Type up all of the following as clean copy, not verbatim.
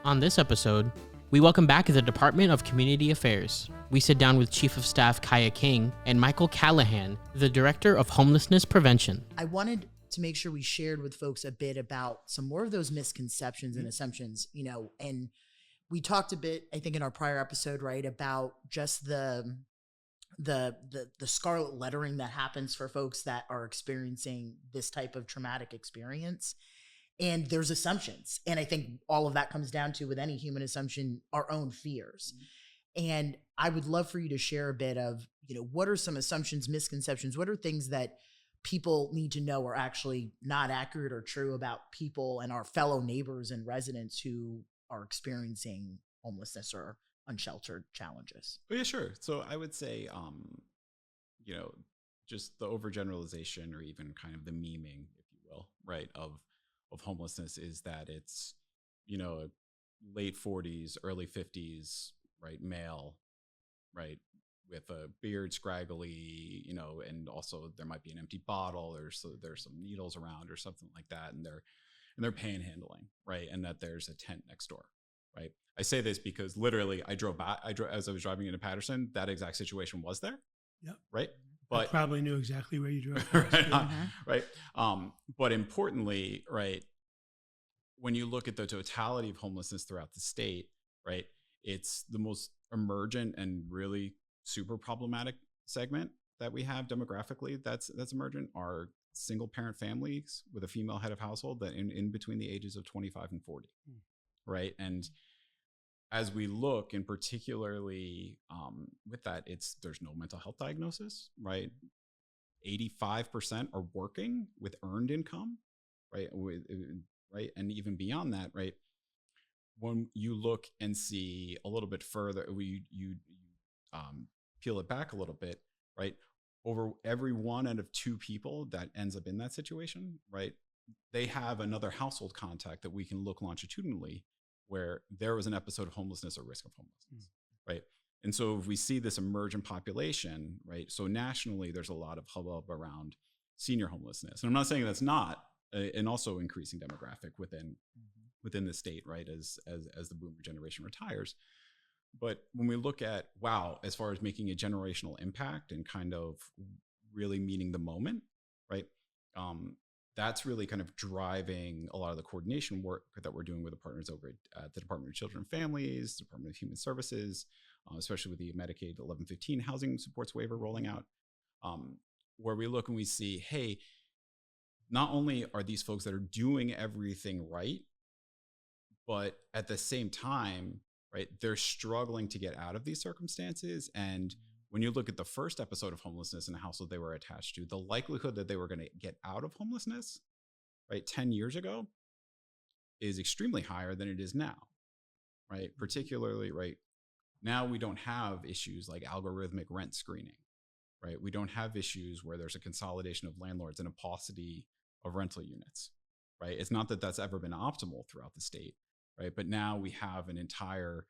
On this episode, we welcome back the Department of Community Affairs. We sit down with Chief of Staff Kaya King and Michael Callahan, the Director of Homelessness Prevention. I wanted to make sure we shared with folks a bit about some more of those misconceptions and assumptions, and we talked a bit, I think, in our prior episode, right, about just the scarlet lettering that happens for folks that are experiencing this type of traumatic experience. And there's assumptions. And I think all of that comes down to, with any human assumption, our own fears. Mm-hmm. And I would love for you to share a bit of, what are some assumptions, misconceptions? What are things that people need to know are actually not accurate or true about people and our fellow neighbors and residents who are experiencing homelessness or unsheltered challenges? Oh, yeah, sure. So I would say, just the overgeneralization, or even kind of the memeing, if you will, right, of homelessness is that it's, late 40s, early 50s, right, male, right, with a beard, scraggly, and also there might be an empty bottle, or so there's some needles around or something like that, and they're panhandling, right, and that there's a tent next door, right. I say this because literally I drove as I was driving into Patterson, that exact situation was there. Yep. Right. But I probably knew exactly where you drove. Right. But importantly, right, when you look at the totality of homelessness throughout the state, right, it's the most emergent and really super problematic segment that we have demographically that's emergent are single parent families with a female head of household that in between the ages of 25 and 40. Right. And as we look, and particularly with that, there's no mental health diagnosis, right? 85% are working with earned income, right? Right. And even beyond that, right? When you look and see a little bit further, you peel it back a little bit, right? Over every 1 out of 2 people that ends up in that situation, right? They have another household contact that we can look longitudinally where there was an episode of homelessness or risk of homelessness, right? And so if we see this emergent population, right? So nationally, there's a lot of hubbub around senior homelessness. And I'm not saying that's not an also increasing demographic within the state, right? As the boomer generation retires. But when we look at, as far as making a generational impact and kind of really meeting the moment, right? That's really kind of driving a lot of the coordination work that we're doing with the partners over at the Department of Children and Families, Department of Human Services, especially with the Medicaid 1115 housing supports waiver rolling out, where we look and we see, hey, not only are these folks that are doing everything right, but at the same time, right, they're struggling to get out of these circumstances. And when you look at the first episode of homelessness in a household they were attached to, the likelihood that they were going to get out of homelessness, right, 10 years ago is extremely higher than it is now, right? Particularly, right, now we don't have issues like algorithmic rent screening, right? We don't have issues where there's a consolidation of landlords and a paucity of rental units, right? It's not that that's ever been optimal throughout the state, right? But now we have an entire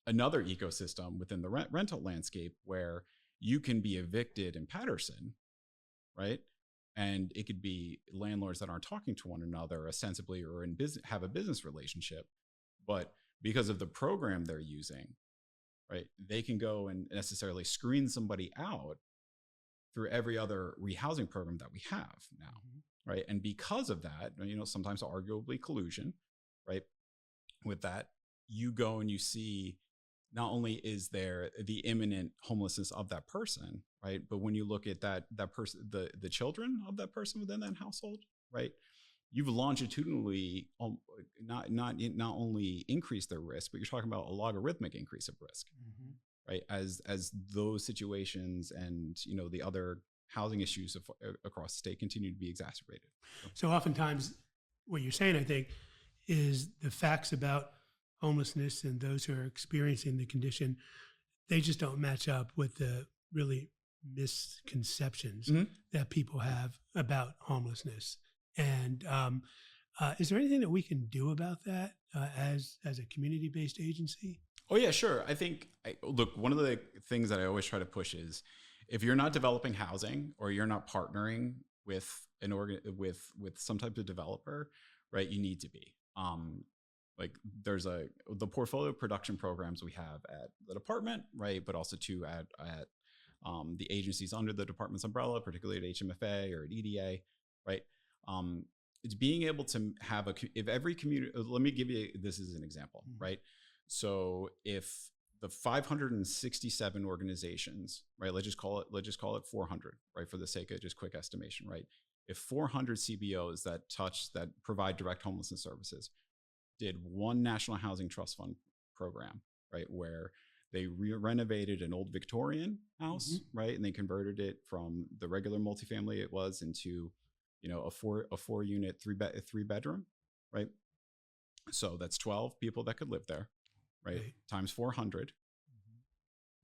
another ecosystem within the rental landscape where you can be evicted in Patterson, right? And it could be landlords that aren't talking to one another ostensibly or in business, have a business relationship, but because of the program they're using, right, they can go and necessarily screen somebody out through every other rehousing program that we have now, right? And because of that, sometimes arguably collusion, right? With that, you go and you see not only is there the imminent homelessness of that person, right? But when you look at that person, the children of that person within that household, right? You've longitudinally not only increased their risk, but you're talking about a logarithmic increase of risk, right? As those situations and the other housing issues across the state continue to be exacerbated. So oftentimes, what you're saying, I think, is the facts about homelessness and those who are experiencing the condition, they just don't match up with the really misconceptions that people have about homelessness. And is there anything that we can do about that as a community-based agency? Oh yeah, sure. I think look, one of the things that I always try to push is if you're not developing housing or you're not partnering with with some type of developer, right? You need to be. like there's the portfolio production programs we have at the department, right? But also too at the agencies under the department's umbrella, particularly at HMFA or at EDA, right? It's being able to have if every community, let me give you, this is an example, right? So if the 567 organizations, right? Let's just call it 400, right? For the sake of just quick estimation, right? If 400 CBOs that provide direct homelessness services did one National Housing Trust Fund program, right? Where they renovated an old Victorian house, right? And they converted it from the regular multifamily it was into, a four unit, three bedroom, right? So that's 12 people that could live there, right? Times 400,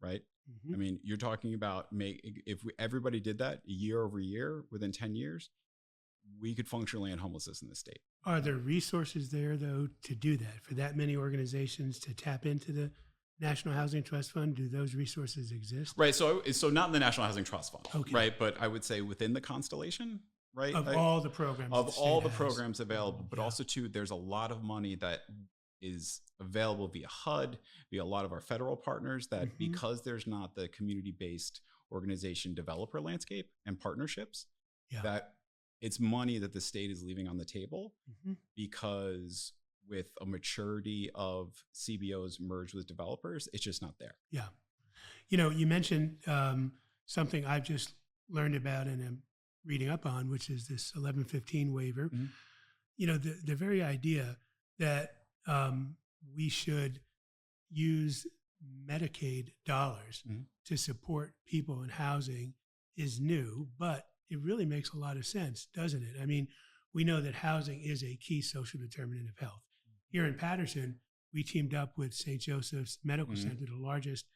right? I mean, you're talking about if everybody did that year over year within 10 years, we could functionally end homelessness in the state. Are there resources there, though, to do that, for that many organizations to tap into the National Housing Trust Fund? Do those resources exist? Right. So not in the National Housing Trust Fund, okay, right? But I would say within the constellation, right? Of all the programs. Of all the programs available, but also too, there's a lot of money that is available via HUD, via a lot of our federal partners that because there's not the community-based organization developer landscape and partnerships, that it's money that the state is leaving on the table because with a maturity of CBOs merged with developers, it's just not there. Yeah. You mentioned something I've just learned about and am reading up on, which is this 1115 waiver. The very idea that we should use Medicaid dollars to support people in housing is new, but it really makes a lot of sense, doesn't it? I mean, we know that housing is a key social determinant of health. Here in Patterson, we teamed up with St. Joseph's Medical Center, the largest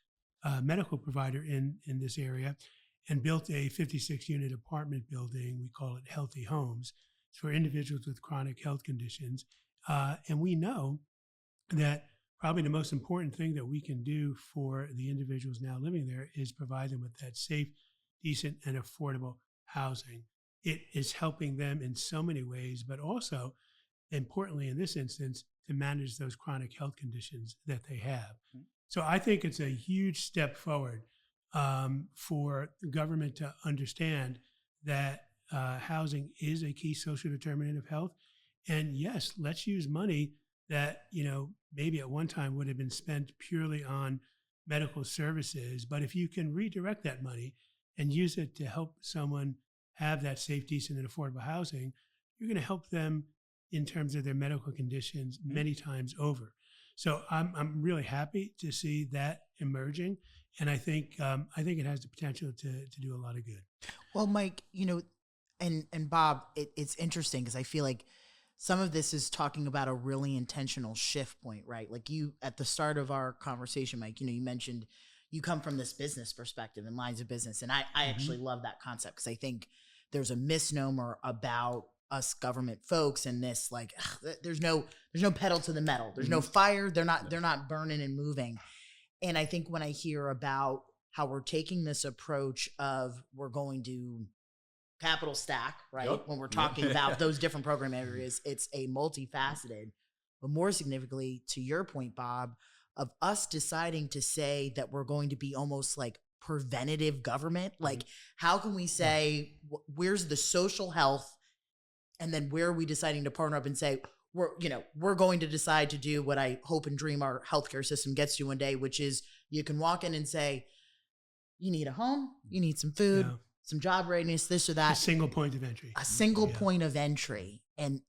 medical provider in this area, and built a 56-unit apartment building. We call it Healthy Homes. It's for individuals with chronic health conditions. And we know that probably the most important thing that we can do for the individuals now living there is provide them with that safe, decent, and affordable housing. It is helping them in so many ways, but also, importantly in this instance, to manage those chronic health conditions that they have. So I think it's a huge step forward for the government to understand that housing is a key social determinant of health. And yes, let's use money that, maybe at one time would have been spent purely on medical services. But if you can redirect that money and use it to help someone have that safe, decent, and affordable housing, you're going to help them in terms of their medical conditions many times over. So I'm really happy to see that emerging. And I think it has the potential to do a lot of good. Well, Mike, and Bob, it's interesting because I feel like some of this is talking about a really intentional shift point, right? Like you, at the start of our conversation, Mike, you mentioned you come from this business perspective and lines of business. And I actually love that concept because I think there's a misnomer about us government folks and this, like, there's no pedal to the metal. There's no fire. They're not burning and moving. And I think when I hear about how we're taking this approach of we're going to capital stack, right? Yep. When we're talking about those different program areas, it's a multifaceted, but more significantly, to your point, Bob, of us deciding to say that we're going to be almost like preventative government. Like, how can we say, where's the social health? And then where are we deciding to partner up and say, we're going to decide to do what I hope and dream our healthcare system gets to one day, which is you can walk in and say, you need a home, you need some food, some job readiness, this or that. A single point of entry. A single point of entry. And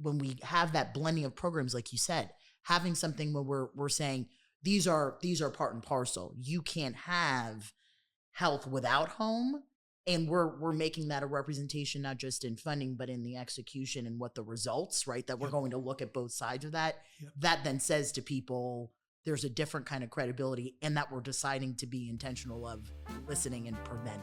when we have that blending of programs, like you said, having something where we're saying these are part and parcel. You can't have health without home. And we're making that a representation, not just in funding, but in the execution and what the results, right? That we're going to look at both sides of that. That then says to people, there's a different kind of credibility and that we're deciding to be intentional of listening and preventing.